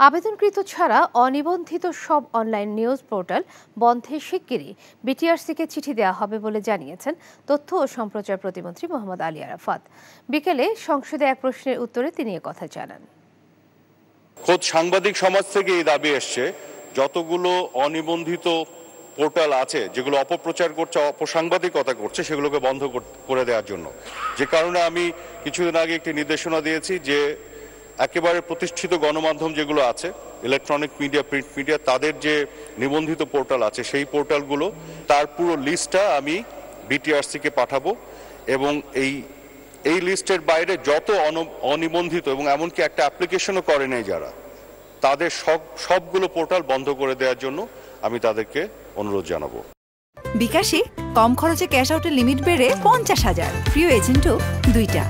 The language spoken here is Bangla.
আবেদনকৃত ছাড়া অনিবন্ধিত সব অনলাইন নিউজ পোর্টাল বন্ধের শিগগিরই বিটিআরসিকে চিঠি দেওয়া হবে বলে জানিয়েছেন তথ্য ও সম্প্রচার প্রতিমন্ত্রী মোহাম্মদ আলী আরাফাত। বিকেলে সংসদে এক প্রশ্নের উত্তরে তিনি একথা জানান। খোদ সাংবাদিক সমাজ থেকে এই দাবি এসছে, যতগুলো অনিবন্ধিত পোর্টাল আছে যেগুলো অপপ্রচার করছে, অপসাংবাদিকতা করছে, সেগুলোকে বন্ধ করে দেওয়ার জন্য। যে কারণে আমি কিছুদিন আগে একটি নির্দেশনা দিয়েছি যে একেবারে প্রতিষ্ঠিত গণমাধ্যম যেগুলো আছে, ইলেকট্রনিক মিডিয়া, প্রিন্ট মিডিয়া, তাদের যে নিবন্ধিত পোর্টাল আছে সেই পোর্টালগুলো তার পুরো লিস্টটা আমি বিটিআরসিকে পাঠাবো এবং এই লিস্টের বাইরে যত অনিবন্ধিত এবং এমনকি একটা অ্যাপ্লিকেশনও করে নেই যারা, তাদের সবগুলো পোর্টাল বন্ধ করে দেওয়ার জন্য আমি তাদেরকে অনুরোধ জানাবো। বিকাশে কম খরচে ক্যাশ আউটের লিমিট বেড়ে 50,000, প্রিয় এজেন্টও 2টা।